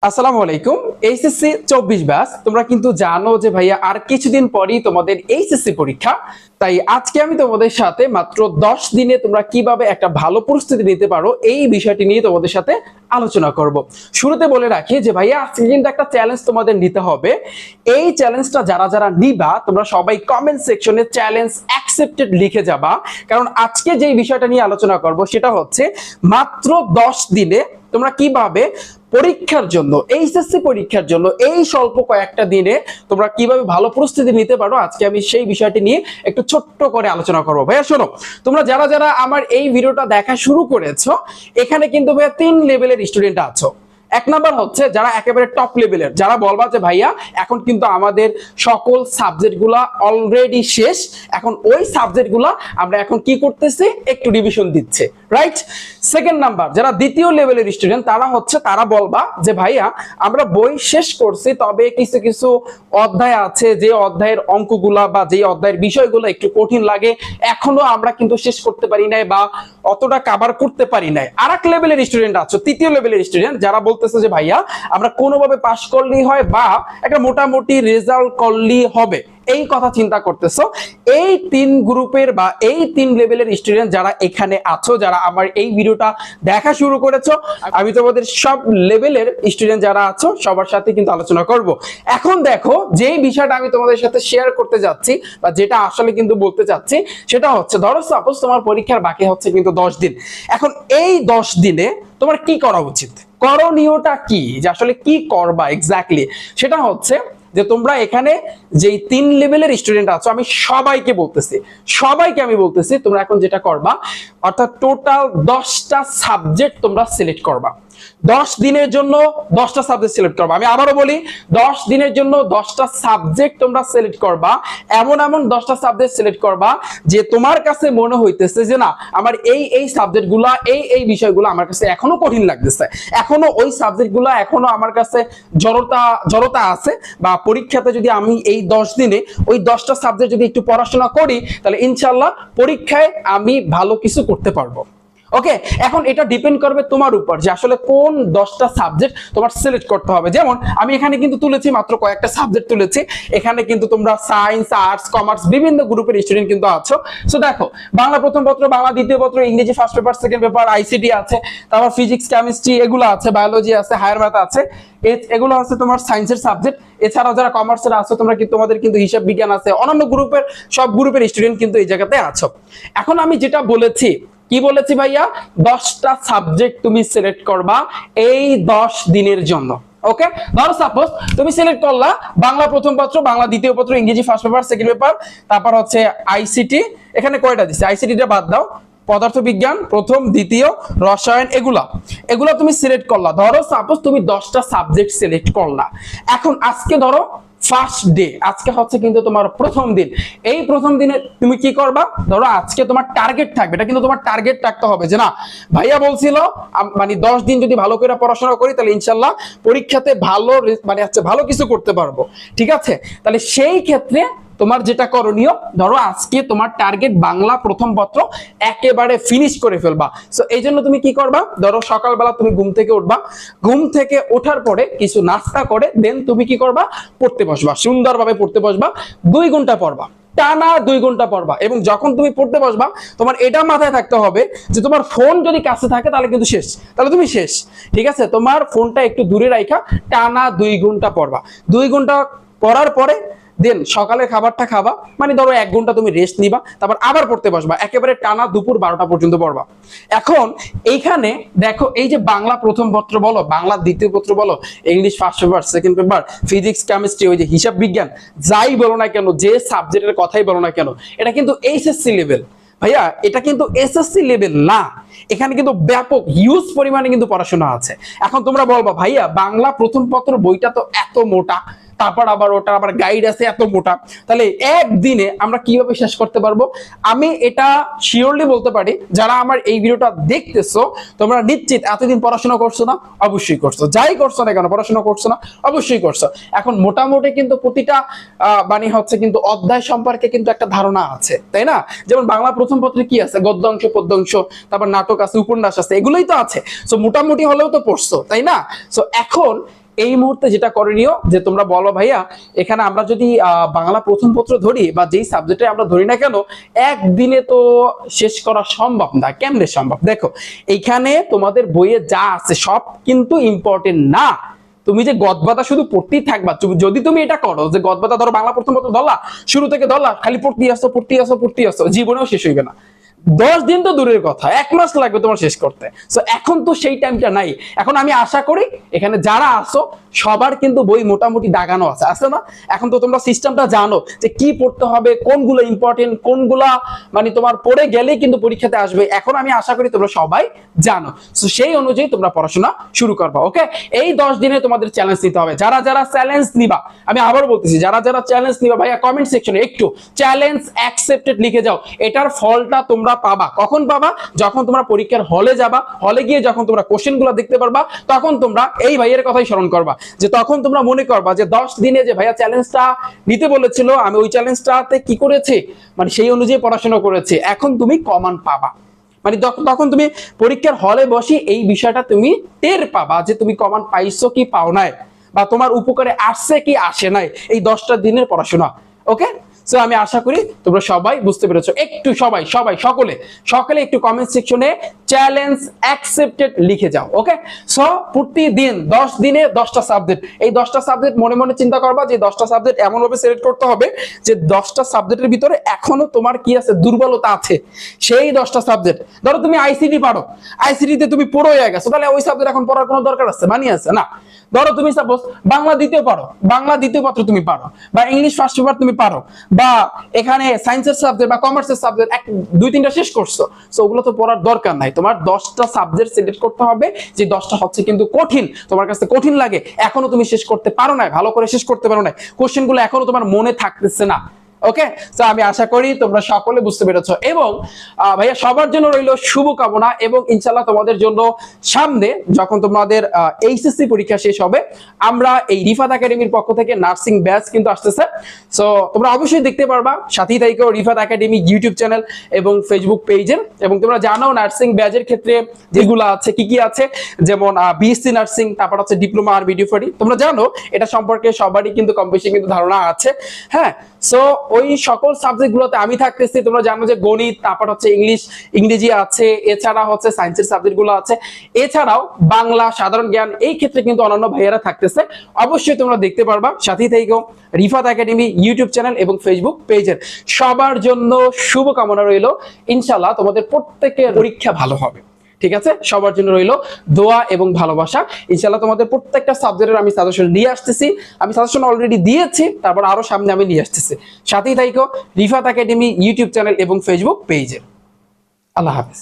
আসসালামু আলাইকুম। HSC 24 batch তোমরা কিন্তু জানো যে ভাইয়া আর কিছুদিন পরেই তোমাদের এইচএসসি পরীক্ষা। তাই আজকে আমি তোমাদের সাথে মাত্র 10 দিনে তোমরা কিভাবে একটা ভালো প্রস্তুতি নিতে পারো এই বিষয়টি নিয়ে তোমাদের সাথে আলোচনা করব। শুরুতে বলে রাখি যে ভাইয়া আজকে কিন্তু একটা চ্যালেঞ্জ তোমাদের নিতে হবে। এই চ্যালেঞ্জটা যারা যারা নিবা তোমরা সবাই কমেন্ট সেকশনে চ্যালেঞ্জ অ্যাকসেপ্টেড লিখে যাবা, কারণ আজকে যেই বিষয়টা নিয়ে আলোচনা করব সেটা হচ্ছে মাত্র 10 দিনে তোমরা কিভাবে পরীক্ষার জন্য এইচএসসি পরীক্ষার জন্য এই স্বল্প কয়েকটা দিনে তোমরা কিভাবে ভালো প্রস্তুতি নিতে পারো আজকে আমি সেই বিষয়টি নিয়ে একটু ছোট্ট করে আলোচনা করবো। ভাইয়া শোনো, তোমরা যারা যারা আমার এই ভিডিওটা দেখা শুরু করেছো এখানে কিন্তু ভাইয়া 3 লেভেলের স্টুডেন্ট আছো। এক নাম্বার হচ্ছে যারা একেবারে টপ লেভেলের, যারা বলবা যে ভাইয়া এখন কিন্তু আমাদের সকল সাবজেক্টগুলা অলরেডি শেষ, এখন ওই সাবজেক্টগুলা আমরা এখন কি করতেছি একটু রিভিশন দিচ্ছে, রাইট। সেকেন্ড নাম্বার যারা দ্বিতীয় লেভেলের স্টুডেন্ট তারা বলবা যে ভাইয়া আমরা বই শেষ করছি, তবে কিছু কিছু অধ্যায় আছে যে অধ্যায়ের অঙ্কগুলা বা যে অধ্যায়ের বিষয়গুলো একটু কঠিন লাগে, এখনো আমরা কিন্তু শেষ করতে পারি নাই বা অতটা কভার করতে পারি নাই। আরেক লেভেলের স্টুডেন্ট আছো, তৃতীয় লেভেলের স্টুডেন্ট, যারা বলতেছে যে ভাইয়া আমরা কোনোভাবে পাস করলেই হয় বা একটা মোটামুটি রেজাল্ট করলেই হবে, এই কথা চিন্তা করতেছো। এই 3 গ্রুপের বা এই 3 লেভেলের স্টুডেন্ট যারা এখানে আছো, যারা আমার এই ভিডিওটা দেখা শুরু করেছো, আমি তোমাদের সব লেভেলের স্টুডেন্ট যারা আছো সবার সাথে কিন্তু আলোচনা করব। এখন দেখো যেই বিষয়টা আমি তোমাদের সাথে শেয়ার করতে যাচ্ছি বা যেটা আসলে কিন্তু বলতে চাচ্ছি সেটা হচ্ছে, ধরো সাপোজ তোমার পরীক্ষার বাকি হচ্ছে কিন্তু 10 দিন। এখন এই 10 দিনে তোমার কি করা উচিত, করণীয়টা কি, যে আসলে কি করবা এক্স্যাক্টলি, সেটা হচ্ছে যে তোমরা এখানে যেই 3 লেভেলের স্টুডেন্ট আছো আমি সবাইকে বলতেছি তোমরা এখন যেটা করবা, অর্থাৎ টোটাল 10টা সাবজেক্ট তোমরা সিলেক্ট করবা। 10 দিনের জন্য 10টা সাবজেক্ট সিলেক্ট করবা। আমি আবারও বলি, 10 দিনের জন্য 10টা সাবজেক্ট তোমরা সিলেক্ট করবা। এমন 10টা সাবজেক্ট সিলেক্ট করবা যে তোমার কাছে মনে হইতেছে যে না আমার এই সাবজেক্টগুলো এই বিষয়গুলো আমার কাছে এখনো কঠিন লাগতেছে, এখনো ওই সাবজেক্টগুলো এখনো আমার কাছে জড়তা আছে, বা পরীক্ষাতে যদি আমি এই 10 দিনে ওই 10টা সাবজেক্ট যদি একটু পড়াশোনা করি তাহলে ইনশাআল্লাহ পরীক্ষায় আমি ভালো কিছু করতে পারবো। ওকে, এখন এটা ডিপেন্ড করবে তোমার উপর যে আসলে কোন 10টা সাবজেক্ট তোমার সিলেক্ট করতে হবে। যেমন আমি এখানে কিন্তু তুলেছি মাত্র কয়েকটা সাবজেক্ট তুলেছি, এখানে কিন্তু তোমরা সায়েন্স, আর্টস, কমার্স বিভিন্ন গ্রুপের স্টুডেন্ট কিন্তু আছো। সো দেখো, বাংলা প্রথম পত্র, বাংলা দ্বিতীয় পত্র, ইংরেজি first paper, second paper, ICT আছে, তারপর ফিজিক্স, কেমিস্ট্রি এগুলো আছে, বায়োলজি আছে, হায়ার ম্যাথ আছে, এগুলো আছে তোমার সায়েন্সের সাবজেক্ট। এছাড়াও যারা কমার্সের আছো তোমরা কিন্তু তোমাদের কিন্তু হিসাব বিজ্ঞান আছে, অন্যান্য গ্রুপের সব গ্রুপের স্টুডেন্ট কিন্তু এই জায়গাতে আছো। এখন আমি যেটা বলেছি, কি বলেছি ভাইয়া, 10টা সাবজেক্ট তুমি সিলেক্ট করবা এই 10 দিনের জন্য। ওকে, ধরো সাপোজ তুমি সিলেক্ট করলা বাংলা প্রথম পত্র, বাংলা দ্বিতীয় পত্র, ইংরেজি ফার্স্ট পেপার, সেকেন্ড পেপার, তারপর হচ্ছে আইসিটি, এখানে কয়টা দিছে, আইসিটিটা বাদ দাও, পদার্থ বিজ্ঞান প্রথম, দ্বিতীয়, রসায়ন, এগুলা তুমি সিলেক্ট করলা। ধরো সাপোজ তুমি 10টা সাবজেক্ট সিলেক্ট করলা। এখন আজকে ধরো ফার্স্ট ডে, আজকে হচ্ছে কিন্তু তোমার প্রথম দিন। এই প্রথম দিনে তুমি কি করবা, ধরো আজকে তোমার টার্গেট থাকবে, এটা কিন্তু তোমার টার্গেট রাখতে হবে যে না ভাইয়া বলছিল মানে 10 দিন যদি ভালো করে পড়াশোনা করি তাহলে ইনশাআল্লাহ পরীক্ষাতে ভালো মানে ভালো কিছু করতে পারবো, ঠিক আছে। তাহলে সেই ক্ষেত্রে তোমার যেটা করণীয়, ধরো আজকে তোমার টার্গেট বাংলা প্রথম পত্র একেবারে ফিনিশ করে ফেলবা। সো এই জন্য তুমি কি করবা, ধরো সকালবেলা তুমি ঘুম থেকে উঠবা, ঘুম থেকে ওঠার পরে কিছু নাস্তা করে দেন তুমি কি করবা, পড়তে বসবা, সুন্দরভাবে পড়তে বসবা, 2 ঘন্টা পড়বা, টানা 2 ঘন্টা পড়বা। এবং যখন তুমি পড়তে বসবা তোমার এটা মাথায় থাকতে হবে যে তোমার ফোন যদি কাছে থাকে তাহলে কিন্তু শেষ, তাহলে তুমি শেষ, ঠিক আছে। তোমার ফোনটা একটু দূরে রাখা টানা 2 ঘন্টা পড়বা। 2 ঘন্টা পড়ার পরে দেন সকালে খাবারটা খাবা, মানে ধরো 1 ঘন্টা তুমি রেস্ট নিবা, তারপর আবার পড়তে বসবা, একেবারে টানা দুপুর 12টা পর্যন্ত পড়বা। এখন এইখানে দেখো, এই যে বাংলা প্রথম পত্র বলো, বাংলা দ্বিতীয় পত্র বলো, English first paper, second paper, physics, chemistry, ওই যে হিসাব বিজ্ঞান, যাই বলো না কেন, যে সাবজেক্টের কথাই বলো না কেন, এটা কিন্তু এইচএসসি লেভেল ভাইয়া, এটা কিন্তু এসএসসি লেভেল না। এখানে কিন্তু ব্যাপক হিউজ পরিমাণে কিন্তু পড়াশোনা আছে। এখন তোমরা বলবা ভাইয়া বাংলা প্রথম পত্র বইটা তো এত মোটা, তারপর আবার ওটা আবার গাইড আছে এত মোটা, তাহলে একদিনে আমরা কিভাবে শেষ করতে পারবো? আমি এটা শিওরলি বলতে পারি, যারা আমার এই ভিডিওটা দেখতেছো তোমরা নিশ্চিত এতদিন পড়াশোনা করছো না, অবশ্যই করছো, যাই করছো না কেন পড়াশোনা করছো না, অবশ্যই করছো। এখন মোটামুটি কিন্তু প্রতিটা মানে হচ্ছে কিন্তু অধ্যায় সম্পর্কে কিন্তু একটা ধারণা আছে, তাই না? যেমন বাংলা প্রথম পত্রে কি আছে, গদ্যাংশ, পদ্যাংশ, তারপর নাটক আছে, উপন্যাস আছে, এগুলোই তো আছে। সো মোটামুটি হলেও তো পড়ছো, তাই না? সো এখন এই মুহূর্তে যেটা করণীয় যে তোমরা বলো ভাইয়া এখানে আমরা যদি বাংলা প্রথম পত্র ধরি বা যেই সাবজেক্টে আমরা ধরি না কেন একদিনে তো শেষ করা সম্ভব না। কেমনে সম্ভব? দেখো এইখানে তোমাদের বইয়ে যা আছে সব কিন্তু ইম্পর্টেন্ট না। তুমি যে গদবাদা শুধু পড়তেই থাকবা, যদি তুমি এটা করো যে গদবাদা ধরো বাংলা প্রথম পত্র ধরলা, শুরু থেকে ধরলা, খালি পড়তেই আসো, জীবনেও শেষ হইবে না। 10 দিন তো দূরের কথা, 1 মাস লাগবে তোমার শেষ করতে। সো এখন তো সেই টাইমটা নাই। এখন আমি আশা করি এখানে যারা আসো সবার কিন্তু বই মোটামুটি দাগানো আছে না? এখন তো তোমরা সিস্টেমটা জানো যে কি পড়তে হবে, কোনগুলো ইম্পর্টেন্ট, কোনগুলা মানে তোমার পড়ে গেলেই কিন্তু পরীক্ষাতে আসবে। এখন আমি আশা করি তোমরা সবাই জানো। সো সেই অনুযায়ী তোমরা পড়াশোনা শুরু করবা। ওকে, এই 10 দিনে তোমাদের চ্যালেঞ্জ নিতে হবে। যারা যারা চ্যালেঞ্জ নিবা, আমি আবার বলতেছি, যারা যারা চ্যালেঞ্জ নিবা ভাইয়া কমেন্ট সেকশনে একটু চ্যালেঞ্জ অ্যাকসেপ্টেড লিখে যাও। এটার ফলটা তোমরা পাবা কখন পাবা? যখন তোমরা পরীক্ষার হলে যাবা, হলে গিয়ে যখন তোমরা কোশ্চেনগুলো দেখতে পারবা, তখন তোমরা এই ভাইয়ের কথাই স্মরণ করবা। যে তখন তোমরা মনে করবা যে 10 দিনে যে ভাইয়া চ্যালেঞ্জটা নিতে বলেছিল, আমি ওই চ্যালেঞ্জটাতে কি করেছি, মানে সেই অনুযায়ী পড়াশোনা করেছি। এখন তুমি কমান পাবা, মানে তখন তুমি পরীক্ষার হলে বসে এই বিষয়টা তুমি টের পাবা যে তুমি কমান পাইছো কি পাও নাই, বা তোমার উপকারে আসছে কি আসে নাই এই 10টা দিনের পড়াশোনা। ওকে, সো আমি আশা করি তোমরা সবাই বুঝতে পেরেছো। একটু সকলে একটু কমেন্ট সেকশনে চ্যালেঞ্জ অ্যাকসেপ্টেড লিখে যাও। ওকে, সো প্রতিদিন 10 দিনে 10টা সাবজেক্ট, এই 10টা সাবজেক্ট মনে মনে চিন্তা করবা যে 10টা সাবজেক্ট এমন ভাবে সিলেক্ট করতে হবে যে 10টা সাবজেক্টের ভিতরে এখনো তোমার কি আছে, দুর্বলতা আছে। সেই 10টা সাবজেক্ট, ধরো তুমি আইসিটি পারো, আইসিটিতে তুমি পড়ে হয়ে গেছো, তাহলে ওই সাবজেক্ট এখন পড়ার কোনো দরকার আছে? মানি আছে না। ধরো তুমি সাপোজ বাংলা দ্বিতীয় পারো, বাংলা দ্বিতীয় পত্র তুমি পারো, বা ইংলিশ ফার্স্ট পেপার তুমি পারো, বা এখানে সায়েন্সের সাবজেক্ট বা কমার্সের সাবজেক্ট 2-3টা শেষ করছো, সো ওগুলো তো পড়ার দরকার নাই। তোমার 10টা সাবজেক্ট সিলেক্ট করতে হবে, যে 10টা হচ্ছে কিন্তু কঠিন, তোমার কাছে কঠিন লাগে, এখনো তুমি শেষ করতে পারো না, ভালো করে শেষ করতে পারো না, কোশ্চেনগুলো এখনো তোমার মনে থাকতেছে না। ওকে, তো আমি আশা করি তোমরা সকলে বুঝতে পেরেছো। এবং ভাইয়া সবার জন্য রইল শুভকামনা, এবং ইনশাআল্লাহ তোমাদের জন্য সামনে যখন তোমাদের এইচএসসি পরীক্ষা শেষ হবে, আমরা এই রিফাত একাডেমির পক্ষ থেকে নার্সিং ব্যাচ কিন্তু আসতেছে। সো তোমরা অবশ্যই দেখতে পারবা, সাথেই থাকো রিফাত একাডেমি ইউটিউব চ্যানেল এবং ফেসবুক পেজের। এবং তোমরা জানো নার্সিং ব্যাচের ক্ষেত্রে যেগুলো আছে, কি কি আছে, যেমন বিএসসি নার্সিং, তারপর হচ্ছে ডিপ্লোমা আর ভিডিওফারি। তোমরা জানো এটা সম্পর্কে সবারই কিন্তু কম বেশি কিন্তু ধারণা আছে। হ্যাঁ, সো ওই সকল সাবজেক্ট গুলোতে আমি থাকতেছি। তোমরা জানো যে গণিত, তারপর হচ্ছে ইংরেজি আছে, এছাড়া হচ্ছে সায়েন্সের সাবজেক্ট গুলো আছে, এছাড়াও বাংলা, সাধারণ জ্ঞান, এই ক্ষেত্রে কিন্তু অন্যান্য ভাইয়েরা থাকতেছে। অবশ্যই তোমরা দেখতে পারবা, সাথেই থেকো রিফাত একাডেমি ইউটিউব চ্যানেল এবং ফেসবুক পেজের। সবার জন্য শুভকামনা রইল, ইনশাআল্লাহ তোমাদের প্রত্যেকের পরীক্ষা ভালো হবে। ঠিক আছে, সবার জন্য রইল দোয়া এবং ভালোবাসা। ইনশাআল্লাহ তোমাদের প্রত্যেকটা সাবজেক্টের আমি সাজেশন নিয়ে আসতেছি, আমি সাজেশন অলরেডি দিয়েছি, তারপর আরো সামনে আমি নিয়ে আসতেছি। সাথেই থাকো রিফাত একাডেমি ইউটিউব চ্যানেল এবং ফেসবুক পেজে। আল্লাহ হাফেজ।